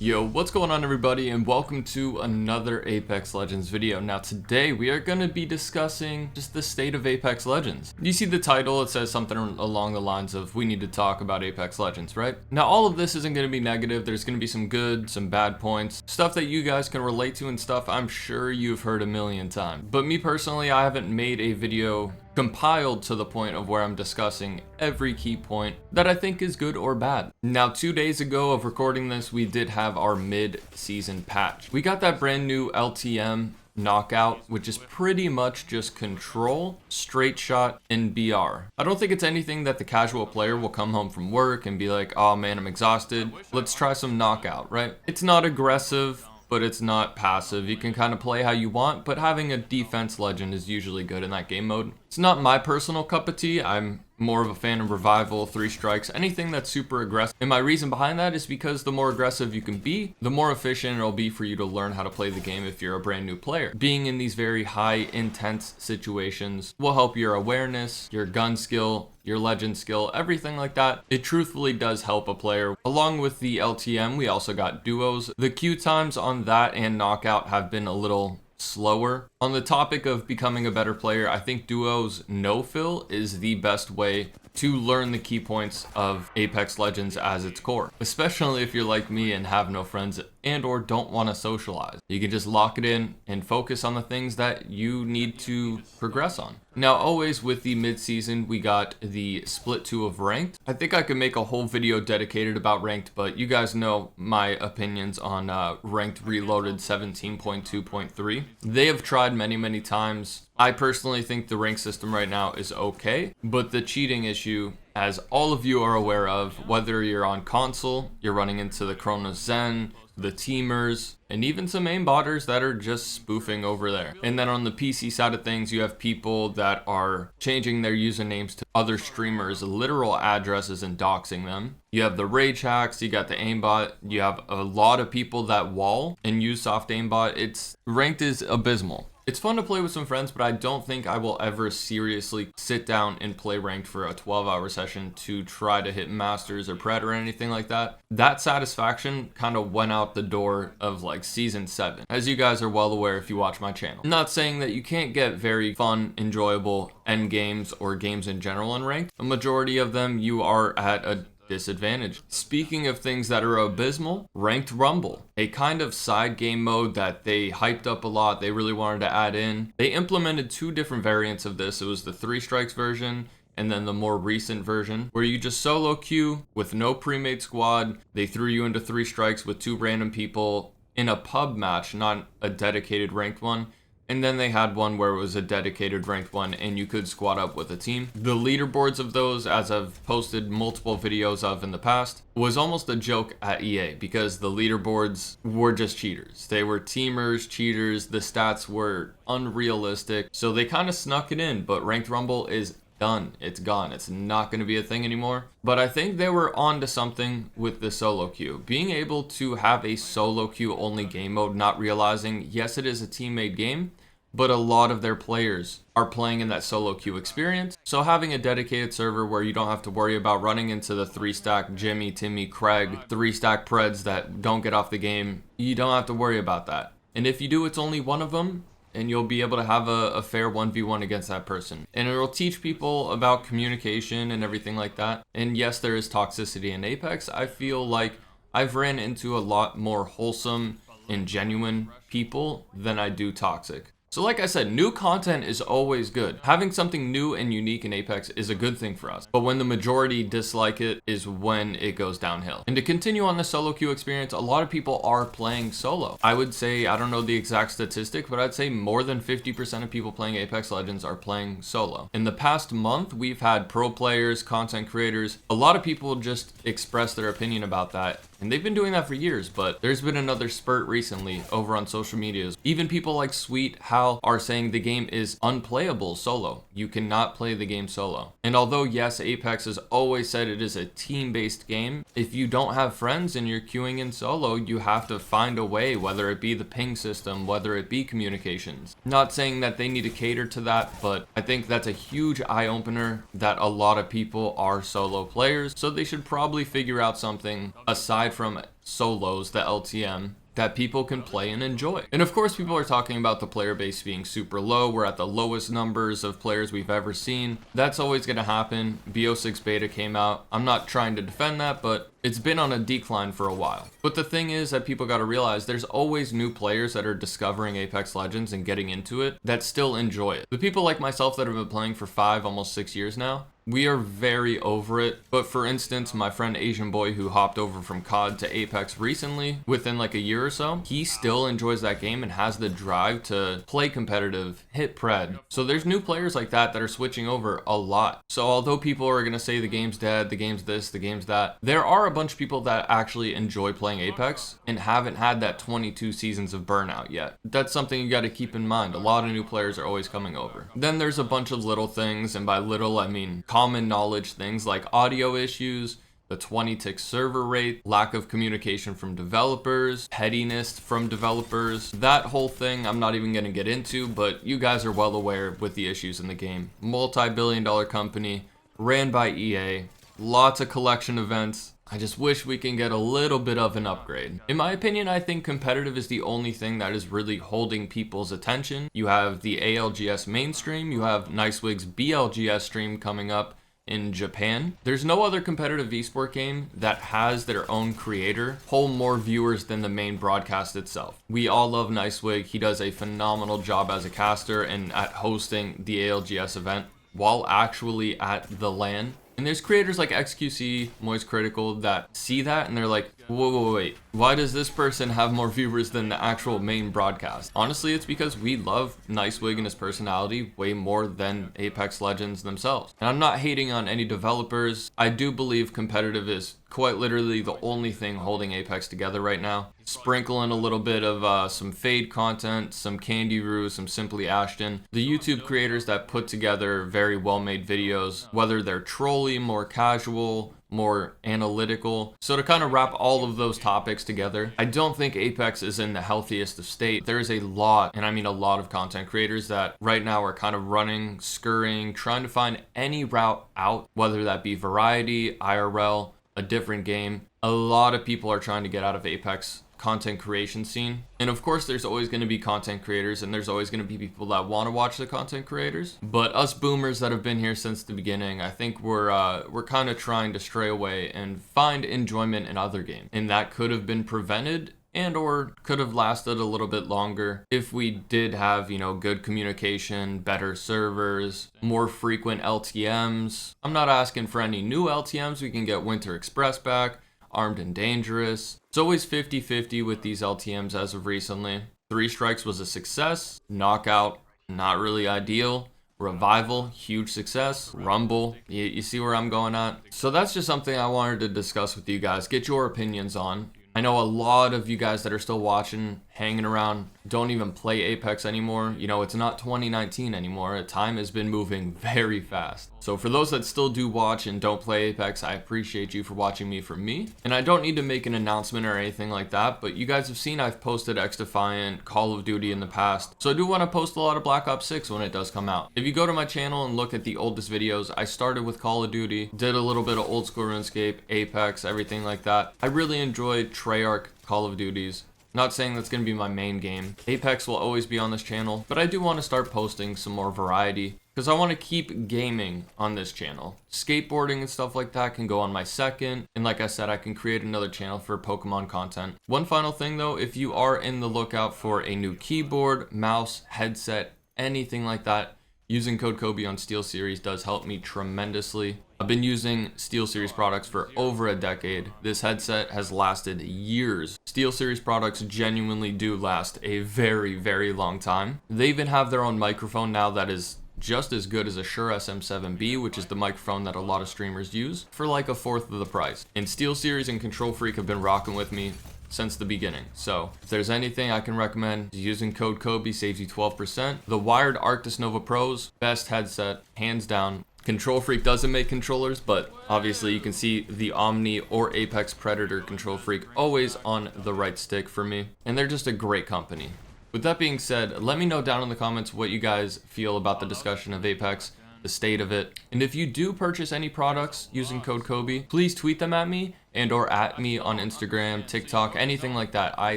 Yo, what's going on everybody, and welcome to another Apex Legends video. Now today we are going to be discussing just the state of Apex Legends. You see the title, it says something along the lines of we need to talk about Apex Legends, right? Now all of this isn't going to be negative. There's going to be some good, some bad points, stuff that you guys can relate to and stuff I'm sure you've heard a million times. But me personally, I haven't made a video compiled to the point of where I'm discussing every key point that I think is good or bad. Now 2 days ago of recording this, we did have our mid-season patch. We got that brand new LTM knockout, which is pretty much just control, straight shot, and BR. I don't think it's anything that the casual player will come home from work and be like, oh man, I'm exhausted, let's try some knockout, right? It's not aggressive, but it's not passive. You can kind of play how you want, but having a defense legend is usually good in that game mode. It's not my personal cup of tea. I'm more of a fan of revival, 3 strikes, anything that's super aggressive. And my reason behind that is because the more aggressive you can be, the more efficient it'll be for you to learn how to play the game if you're a brand new player. Being in these very high intense situations will help your awareness, your gun skill, your legend skill, everything like that. It truthfully does help a player. Along with the LTM, we also got duos. The queue times on that and knockout have been a little slower. On the topic of becoming a better player, I think duos no-fill is the best way to learn the key points of Apex Legends as its core, especially if you're like me and have no friends and or don't want to socialize. You can just lock it in and focus on the things that you need to progress on. Now, always with the mid-season, we got the split 2 of ranked. I think I could make a whole video dedicated about ranked, but you guys know my opinions on ranked reloaded 17.2.3. They have tried many times. I personally think the rank system right now is okay, but the cheating issue, as all of you are aware of, whether you're on console, you're running into the Chronos Zen, the teamers, and even some aimbotters that are just spoofing over there. And then on the PC side of things, you have people that are changing their usernames to other streamers' literal addresses and doxing them. You have the rage hacks, you got the aimbot, you have a lot of people that wall and use soft aimbot. Ranked is abysmal. It's fun to play with some friends, but I don't think I will ever seriously sit down and play ranked for a 12-hour session to try to hit masters or pred or anything like that. That satisfaction kind of went out the door of like season 7, as you guys are well aware if you watch my channel. I'm not saying that you can't get very fun, enjoyable end games or games in general in ranked. A majority of them you are at a disadvantage. Speaking of things that are abysmal, Ranked Rumble, a kind of side game mode that they hyped up a lot, they really wanted to add in. They implemented 2 different variants of this. It was the 3 strikes version and then the more recent version where you just solo queue with no pre-made squad. They threw you into 3 strikes with 2 random people in a pub match, not a dedicated ranked one. And then they had one where it was a dedicated ranked one and you could squad up with a team. The leaderboards of those, as I've posted multiple videos of in the past, was almost a joke at EA because the leaderboards were just cheaters. They were teamers, cheaters, the stats were unrealistic. So they kind of snuck it in, but Ranked Rumble is done. It's gone. It's not going to be a thing anymore. But I think they were onto something with the solo queue. Being able to have a solo queue only game mode, not realizing, yes, it is a team-made game, but a lot of their players are playing in that solo queue experience. So having a dedicated server where you don't have to worry about running into the 3-stack Jimmy, Timmy, Craig, 3-stack Preds that don't get off the game, you don't have to worry about that. And if you do, it's only one of them, and you'll be able to have a fair 1v1 against that person. And it'll teach people about communication and everything like that. And yes, there is toxicity in Apex. I feel like I've ran into a lot more wholesome and genuine people than I do toxic. So like I said, new content is always good. Having something new and unique in Apex is a good thing for us. But when the majority dislike it is when it goes downhill. And to continue on the solo queue experience, a lot of people are playing solo. I would say, I don't know the exact statistic, but I'd say more than 50% of people playing Apex Legends are playing solo. In the past month, we've had pro players, content creators, a lot of people just express their opinion about that. And they've been doing that for years, but there's been another spurt recently over on social medias. Even people like Sweet Hal are saying the game is unplayable solo. You cannot play the game solo. And although yes, Apex has always said it is a team-based game, if you don't have friends and you're queuing in solo, you have to find a way, whether it be the ping system, whether it be communications. Not saying that they need to cater to that, but I think that's a huge eye-opener that a lot of people are solo players, so they should probably figure out something aside from solos, the LTM, that people can play and enjoy. And of course, people are talking about the player base being super low. We're at the lowest numbers of players we've ever seen. That's always going to happen. BO6 beta came out. I'm not trying to defend that, but it's been on a decline for a while. But the thing is that people got to realize there's always new players that are discovering Apex Legends and getting into it that still enjoy it. The people like myself that have been playing for 5, almost 6 years now, we are very over it. But for instance, my friend Asian Boy who hopped over from COD to Apex recently, within like a year or so, he still enjoys that game and has the drive to play competitive, hit pred. So there's new players like that that are switching over a lot. So although people are going to say the game's dead, the game's this, the game's that, there are a bunch of people that actually enjoy playing Apex and haven't had that 22 seasons of burnout yet. That's something you got to keep in mind. A lot of new players are always coming over. Then there's a bunch of little things, and by little I mean common knowledge things like audio issues, the 20-tick server rate, lack of communication from developers, pettiness from developers. That whole thing I'm not even going to get into, but you guys are well aware with the issues in the game. Multi-billion-dollar company, ran by EA, lots of collection events. I just wish we can get a little bit of an upgrade. In my opinion, I think competitive is the only thing that is really holding people's attention. You have the ALGS mainstream, you have Nicewig's BLGS stream coming up in Japan. There's no other competitive esport game that has their own creator pull more viewers than the main broadcast itself. We all love Nicewig. He does a phenomenal job as a caster and at hosting the ALGS event while actually at the LAN. And there's creators like XQC, Moist Critical that see that and they're like, wait, why does this person have more viewers than the actual main broadcast? Honestly, it's because we love Nicewig and his personality way more than Apex Legends themselves. And I'm not hating on any developers. I do believe competitive is quite literally the only thing holding Apex together right now. Sprinkle in a little bit of some Fade content, some Candy Roo, some Simply Ashton. The YouTube creators that put together very well-made videos, whether they're trolly, more casual, more analytical. So to kind of wrap all of those topics together, I don't think Apex is in the healthiest of state. There is a lot, and I mean a lot of content creators that right now are kind of running, scurrying, trying to find any route out, whether that be variety, IRL, a different game. A lot of people are trying to get out of Apex content creation scene. And of course there's always going to be content creators and there's always going to be people that want to watch the content creators, but us boomers that have been here since the beginning, I think we're kind of trying to stray away and find enjoyment in other games, and that could have been prevented and or could have lasted a little bit longer if we did have, you know, good communication, better servers, more frequent LTMs. I'm not asking for any new LTMs. We can get Winter Express back, Armed and Dangerous. It's always 50-50 with these LTMs as of recently. 3 Strikes was a success. Knockout, not really ideal. Revival, huge success. Rumble, you see where I'm going at? So that's just something I wanted to discuss with you guys, get your opinions on. I know a lot of you guys that are still watching, hanging around, don't even play Apex anymore. You know, it's not 2019 anymore. Time has been moving very fast. So for those that still do watch and don't play Apex, I appreciate you for watching me for me. And I don't need to make an announcement or anything like that, but you guys have seen I've posted X-Defiant, Call of Duty in the past. So I do want to post a lot of Black Ops 6 when it does come out. If you go to my channel and look at the oldest videos, I started with Call of Duty, did a little bit of old school RuneScape, Apex, everything like that. I really enjoyed Treyarch Call of Duties. Not saying that's going to be my main game. Apex will always be on this channel, but I do want to start posting some more variety because I want to keep gaming on this channel. Skateboarding and stuff like that can go on my second, and like I said, I can create another channel for Pokemon content. One final thing though, if you are in the lookout for a new keyboard, mouse, headset, anything like that, using code Kobi on SteelSeries does help me tremendously. I've been using SteelSeries products for over a decade. This headset has lasted years. SteelSeries products genuinely do last a very, very long time. They even have their own microphone now that is just as good as a Shure SM7B, which is the microphone that a lot of streamers use, for like a fourth of the price. And SteelSeries and Control Freak have been rocking with me since the beginning. So if there's anything I can recommend, using code Kobi saves you 12%. The wired Arctis Nova Pros, best headset, hands down. Control Freak doesn't make controllers, but obviously you can see the Omni or Apex Predator Control Freak always on the right stick for me, and they're just a great company. With that being said, let me know down in the comments what you guys feel about the discussion of Apex, the state of it, and if you do purchase any products using code Kobi, please tweet them at me and or at me on Instagram, TikTok, anything like that. I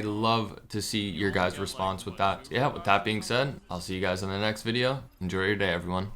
love to see your guys' response with that. So yeah, with that being said, I'll see you guys in the next video. Enjoy your day, everyone.